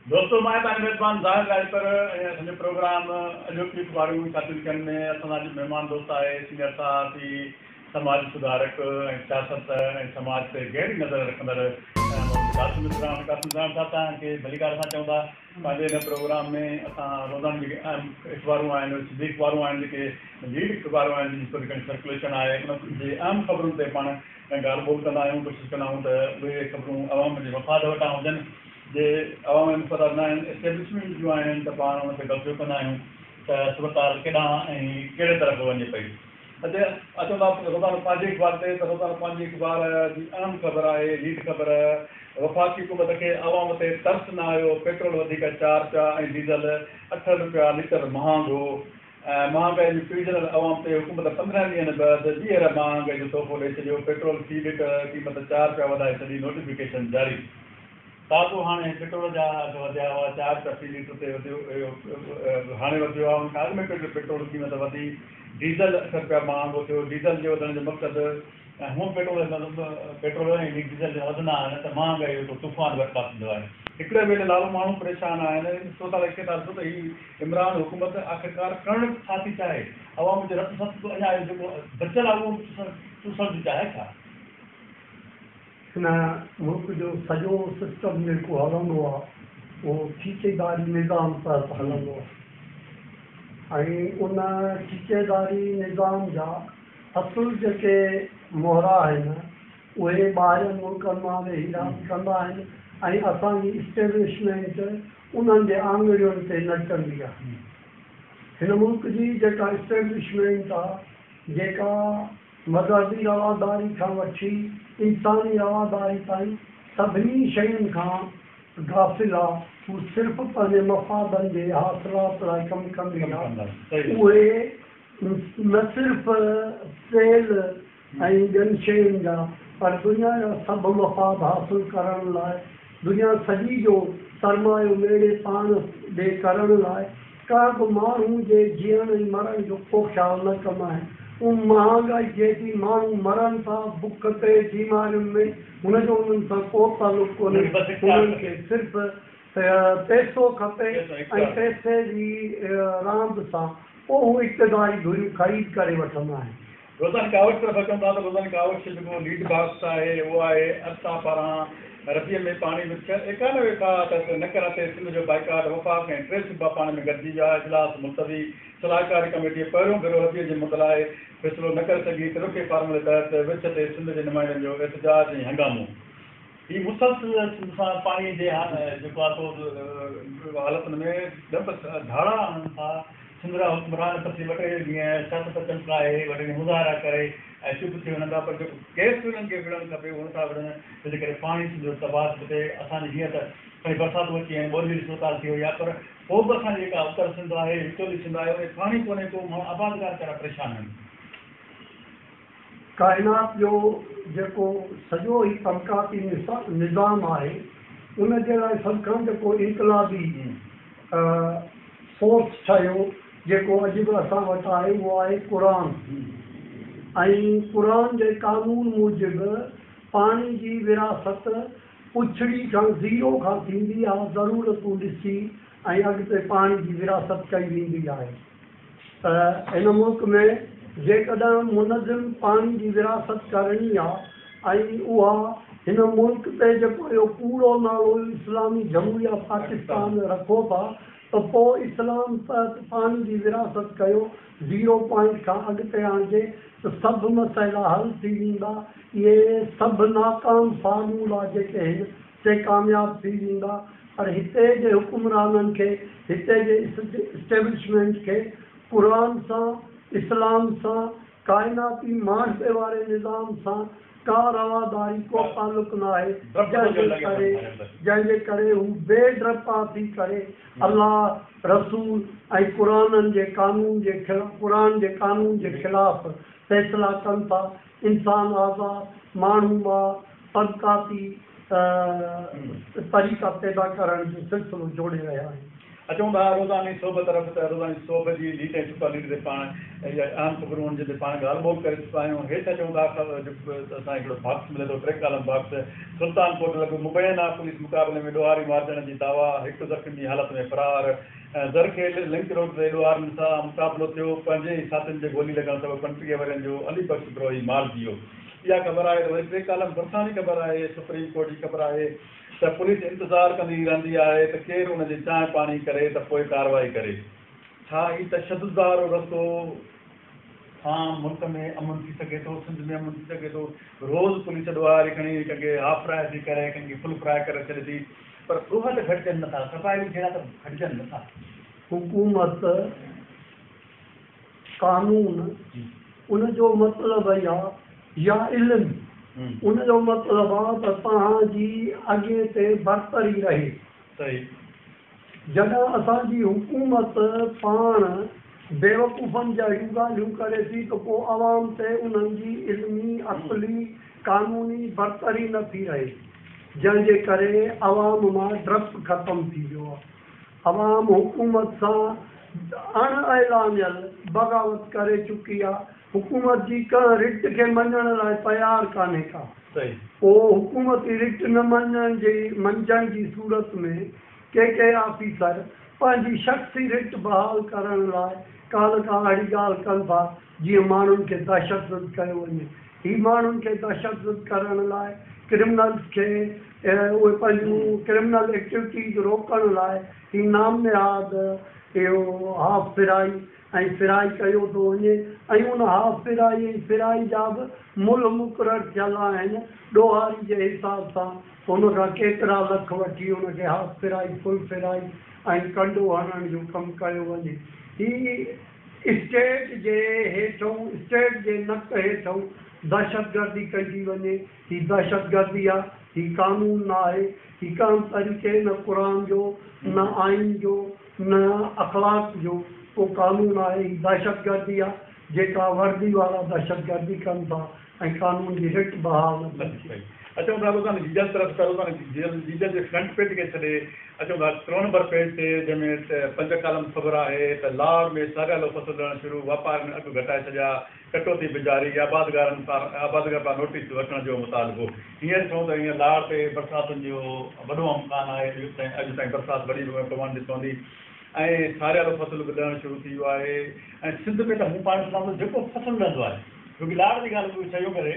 दोस्तों मैं तव्हांजो मेज़बान ज़ाहिर गायकर असांजो प्रोग्राम अॼोकी अख़बारूं कातिल में असांजो मेहमान दोस्त आहे सीनियर सहाफ़ी समाज सुधारक सियासत समाज ते गहरी नज़र रखंदड़ कासिम इस्लाम साहब तव्हांखे भली ॻाल्हि सां चवंदा पंहिंजे हिन प्रोग्राम में असां रोज़ाना जेके अहम अख़बारूं आहिनि सिंधी अख़बारूं आहिनि जेके लीड अख़बारूं आहिनि जिन थोरी घणी सर्कुलेशन आहे उन जे अहम ख़बरुनि ते पाण ॻाल्हि ॿोल कंदा आहियूं कोशिशि कंदा आहियूं त उहे ख़बरूं अवाम जे मफ़ाद वटां हुजनि जे अवाम मुक़ररु न आहिनि एस्टेब्लिशमेंट जूं आहिनि त पाण हुन ते गल्तियूं कंदा आहियूं त अस्पताल केॾां ऐं कहिड़े तरफ़ वञे पई अचो था रोज़ाना पंहिंजे अख़बार ते त रोज़ाना पंहिंजी अख़बार जी अहम ख़बर आहे लीड ख़बर वफ़ाक़ी हुकूमत खे अवाम ते तरस न आयो पेट्रोल वधीक 4 पिया ऐं डीज़ल 8 रुपया लीटर महांगो महांगाई जी पीड़जल अवाम ते हुकूमत 15 ॾींहंनि बैदि ॿीहर महांगाई जो तोहफ़ो ॾेई छॾियो पेट्रोल फी लीटर क़ीमत 4 रुपया वधाए छॾी नोटिफिकेशन जारी ताज़ो हाणे पेट्रोल जा अघु वधिया हुआ 4 रुपया फी लीटर ते वधियो हाणे वधियो आहे उनखां अॻु में पेट्रोल क़ीमत वधी डीज़ल 8 रुपया महांगो थियो डीज़ल जे वधण जो मक़सदु हूअं पेट्रोल ऐं डीज़ल जा वधंदा आहिनि त महांगाई जो तूफ़ान बर्पा थींदो आहे हिकिड़े वेले लालो माण्हू परेशान आहिनि ॾिसो था लिखे था ॾिसो त हीअ इमरान हुकूमत आख़िरकार करणु छा थी चाहे अवाम जो रत सत अञा जेको बचियल आहे उहो चूसण थी चाहे छा हिन मुल्क जो सॼो सिस्टम जेको हलंदो आहे उहो ठीकेदारी निज़ाम तहत हलंदो आहे ऐं उन ठीकेदारी निज़ाम जा असुल जेके मोहरा आहिनि उहे ॿाहिरि मुल्कनि मां वेही रांदि कंदा आहिनि ऐं असांजी इस्टेब्लिशमेंट उन्हनि जे आङुरियुनि ते नचंदी आहे हिन मुल्क जी जेका इस्टेब्लिशमेंट आहे जेका मज़हबी रवादारी खां वठी इंसानी रवादारी ताईं सभिनी शयुनि खां गाफ़िल आहे हू सिर्फ़ु पंहिंजे मफ़ादनि जे हासिलात लाइ कमु कंदी आहे उहे न सिर्फ़ु सेल ऐं ॿियनि शयुनि जा पर दुनिया जा सभु मफ़ाद हासिलु करण लाइ दुनिया सॼी जो सरमायो मेड़े पाण ॾे करण लाइ का बि माण्हू जे जीअण ऐं मरण जो को ख़्यालु न कंदा आहिनि उहा महांगाई थिए थी माण्हू मरनि था बुख ते बीमारियुनि में हुनजो उन्हनि सां को तालुक़ु कोन्हे उन्हनि खे सिर्फ़ु पैसो खपे ऐं पैसे जी रांदि सां पोइ हू इक़्तिदारी घुरियूं ख़रीद करे वठंदा आहिनि रोज़ाना कावट तरफ़ अचूं था त रोज़ाना कावट जेको लीड बॉक्स आहे उहो आहे असां पारां रतीअ में पाणी 91 खां न करण ते सिंध जो बाइकाट वफ़ाक़ ऐं 3 सूबा पाण में गॾिजी विया इजलास मुलतवी सलाहकारी कमेटी पहिरियों भेरो रतीअ जे मुतलाए फ़ैसिलो न करे सघी तिरुके फार्मूले तहत विच ते सिंध जे नुमाइंदनि जो एहतजाज ऐं हंगामो हीअ मुसलसल सां पाणी जे जेको आहे हालतुनि में धाड़ा आणनि था सिंध जा हुक्मरान पसी वटे जीअं सियासत चमकाए वॾे मुज़ाहिरा करे ऐं चुप थी वञनि था पर जेको केस उन्हनि खे विढ़णु खपे उन सां विढ़नि जंहिंजे करे पाणी जो तबाद थिए असांजी जीअं त खणी बरसातूं अची आहिनि ॿोली अस्पताल थी वई आहे पर पोइ बि असांजी जेका उत्तर सिंध आहे विचोली सिंध आहे उहे पाणी कोन्हे को माण्हू आबादगार कहिड़ा परेशान आहिनि काइनात जो जेको सॼो ई तबक़ाती निज़ाम आहे उन जे लाइ सभ खां जेको इनकलाबी फोर्स ठहियो जेको अॼु बि असां वटि आहे उहो आहे क़ुर ऐं क़ुर जे क़ानून मूजिबि पाणी जी विरासत पुछड़ी खां ज़ीरो खां थींदी आहे ज़रूरतूं ॾिसी ऐं अॻिते पाणी जी विरासत कई वेंदी आहे त हिन मुल्क में जेकॾहिं मुनज़िम पाणी जी विरासत करणी आहे ऐं उहा हिन मुल्क ते जेको इहो कूड़ो नालो इस्लामी जमहूरिया पाकिस्तान रखो था त पोइ इस्लाम पाणी जी विरासत कयो 0 पॉइंट खां अॻिते आणिजे त सभु मसइला हल थी वेंदा इहे सभु नाकाम फार्मूला जेके आहिनि से कामयाबु थी वेंदा पर हिते जे हुकुमराननि खे हिते जे इस्टेब्लिशमेंट खे क़ुर सां इस्लाम सां काइनाती माशरे वारे निज़ाम सां का रवादारी को तालुक़ न आहे जंहिंजे करे हू बेडरपा थी करे अल्लाह रसूल ऐं क़ुर जे कानून जे ख़िलाफ़ फ़ैसिला कनि था इंसान आज़ाद माण्हू मां तबक़ाती तरीक़ा पैदा करण जो सिलसिलो जोड़े रहिया आहिनि अचूं था रोज़ानी सोब तरफ़ त रोज़ानी सोब जी लीड ऐं सुपर लीड ते पाण आम ख़बरूं जे पाण ॻाल्हि ॿोल करे चुका आहियूं। हेठि अचूं था असांखे हिकिड़ो बॉक्स मिले थो 3 कालम बॉक्स। सुल्तानकोट लॻ मुबैना पुलिस मुक़ाबले में ॾोहारी मारजण जी दावा, 1 ज़ख़्मी जी हालत में फरार। ज़रखेल लिंक रोड ते ॾोहारनि सां मुक़ाबिलो थियो, 5 ई साथियुनि जे गोली लॻण सबबु 35 वरियनि जो अली बख़्श द्रोही मारिजी वियो। इहा ख़बर आहे त वरी 3 कालम भरिसां जी ख़बर आहे, सुप्रीम कोर्ट जी ख़बर आहे त पुलिस इंतज़ारु कंदी रहंदी आहे त केरु हुनजी चांहि पाणी करे त पोइ कार्रवाई करे। छा ही तशदुद वारो रस्तो आम मुल्क में अमन थी सघे थो, सिंध में अमन थी सघे थो? रोज़ पुलिस ॾोहारी खणी कंहिंखे हाफ फ्राए थी करे, कंहिंखे फुल फ्राए करे छॾे थी, पर ॾोह त घटिजनि नथा, सफ़ाई जहिड़ा त घटिजनि नथा। हुकूमत कानून उनजो मतिलबु आहे या इल्मु उनजो मतिलबु आहे त तव्हांजी अॻे ते बरतरी रहे। सही। जॾहिं असांजी हुकूमत पाण बेवकूफ़नि जा अहिड़ियूं ॻाल्हियूं करे थी त पोइ आवाम ते उन्हनि जी इल्मी अक़ली कानूनी बरतरी नथी रहे, जंहिंजे करे आवाम मां डपु ख़तमु थी वियो आहे। आवाम हुकूमत सां अणएलानियल बग़ावत करे चुकी आहे। हुकूमत जी कंहिं रिट खे मञण लाइ तयारु कान्हे का। पोइ हुकूमती रिट न मंझण जी सूरत में के ऑफिसर पंहिंजी शख़्सी रिट बहाल करण लाइ काल का अहिड़ी ॻाल्हि कनि था जीअं माण्हुनि खे दहशतगर्द कयो वञे। ही माण्हुनि खे दहशतगर्द करण लाइ क्रिमिनल्स खे उहे पंहिंजूं क्रिमिनल एक्टिविटीज़ रोकण लाइ ही नाम निहाद इहो हाफ फिराई ऐं फिराई कयो थो वञे। ऐं उन हाफ फिराई ऐं फिराई जा बि मुल मुक़ररु थियल आहिनि ॾोहारी जे हिसाब सां। हुन खां केतिरा लख वठी हुनखे हाफ फिराई फुल फिराई ऐं कंडो हणण जो कमु कयो वञे। ही स्टेट जे हेठों, स्टेट जे नक हेठों दहशतगर्दी कई वञे। ही दहशतगर्दी आहे, ही कानून न आहे। ही कंहिं तरीक़े न क़ुर जो, न आइन जो, न अख़लाक जो को कानून आहे। ही दहशतगर्दी आहे जेका वर्दी वारा दहशतगर्दी कनि था ऐं कानून जी रिट बहाल न थी। अचूं था रोज़ानी जीजल तरफ़ जीजल जे फ्रंट पेज खे छॾे अचूं था 3 नंबर पेज ते, जंहिंमें 5 कालम ख़बर आहे त लाहौर में साॻियालो फ़सुलु ॾियणु शुरू, वापार में अघु घटाए छॾिया, कटौती बिजारी, आबादगारनि पारां नोटिस वठण जो मुतालबो। हींअर ॾिसूं त हीअं लाहौर ते बरसातुनि जो वॾो इम्कान आहे। अॼु ताईं बरसाति वॾी पवणु ॾिसंदी ऐं सारियालो फ़सुलु बि ॾियणु शुरू थी वियो आहे। ऐं सिंध में त मूं पाण ॾिसां जेको फ़सुलु ॾींदो आहे, छोकी लाहौर जी ॻाल्हि छॾियो करे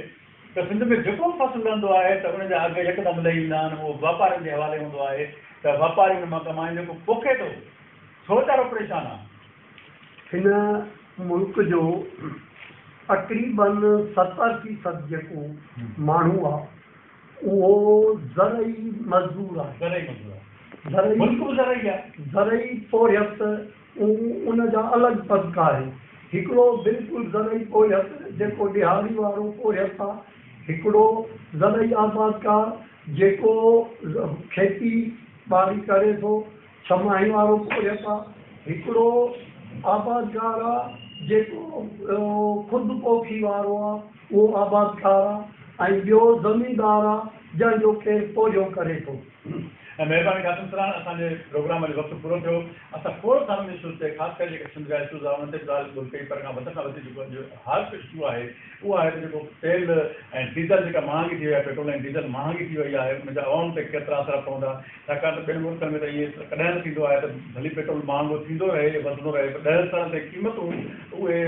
त सिंध में जेको फ़सुलु रहंदो आहे त उनजा अघु यकदमि लही ईंदा आहिनि। उहो वापारियुनि जे हवाले हूंदो आहे त वापारी हुन मां कमाइनि। जेको पोखे थो छो वीचारो परेशान आहे। हिन मुल्क जो तक़रीबन 70% जेको माण्हू आहे उहो ज़रई मज़दूर आहे। ज़रई पोरियत उनजा अलॻि तबका आहे। हिकिड़ो बिल्कुलु ज़रई पोरियत जेको ॾिहाड़ी वारो पोरियत आहे, हिकिड़ो ज़रई आबादकार जेको खेती ॿाड़ी करे थो छमाही वारो पोरियत आहे, हिकिड़ो आबादकार आहे जेको ख़ुदि पोखी वारो आहे उहो आबादकार आहे, ऐं ॿियो ज़मीनदार आहे जंहिंजो केरु पोरियो करे थो। ऐं महिरबानी ख़ातिम सराहण असांजे प्रोग्राम जो वक़्तु पूरो थियो। असां खोड़ सारनि इशूज़ ते ख़ासि करे जेके सिंध जा इशूज़ आहे उन्हनि ते ॻाल्हि ॿोल कई, पर खां वधि जेको हाल इशू आहे उहो आहे त जेको तेल ऐं डीज़ल जेका महांगी थी वई आहे, पेट्रोल ऐं डीज़ल महांगी थी वई आहे, उनजा अवाम ते केतिरा असर पवंदा। छाकाणि त ॿियनि मुल्कनि में त इहे कॾहिं न थींदो आहे त भली पेट्रोल महांगो थींदो रहे, वधंदो रहे, पर 10 सालनि ते क़ीमतूं उहे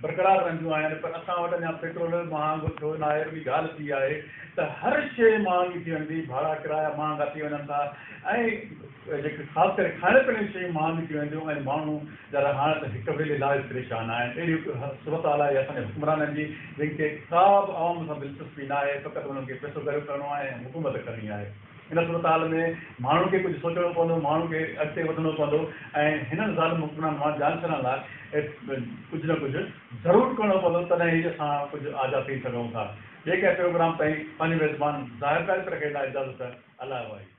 बरक़रार रहंदियूं आहिनि। पर असां वटि अञा पेट्रोल महांगो थियो न आहे। ॿी ॻाल्हि थी आहे त हर शइ महांगी थी वेंदी, भाड़ा किराया महांगा थी वञनि था ऐं जेके ख़ासि करे खाइण पीअण जी शयूं महांगी थी वेंदियूं ऐं माण्हू जरा हाणे त हिक ॿिए लाइ परेशान आहिनि। अहिड़ी सूरत हाल आहे असांजे हुक्मराननि जी जंहिंखे का बि आवाम सां दिलचस्पी न आहे, फ़क़ति हुननि खे पैसो गॾु करिणो आहे ऐं हुकूमत करणी आहे। इन सूरत हाल में माण्हू खे कुझु सोचणो पवंदो, माण्हू खे अॻिते वधणो पवंदो ऐं हिननि ज़ालिम हुक्मरान मां जान छॾण लाइ कुझु न कुझु ज़रूरु करिणो पवंदो, तॾहिं ई असां कुझु आज़ाद थी सघूं था। ॿिए कंहिं प्रोग्राम ताईं पंहिंजी मेज़बान ज़ाहिर करे रखे लाइ इजाज़त। अल्लाह वाहे।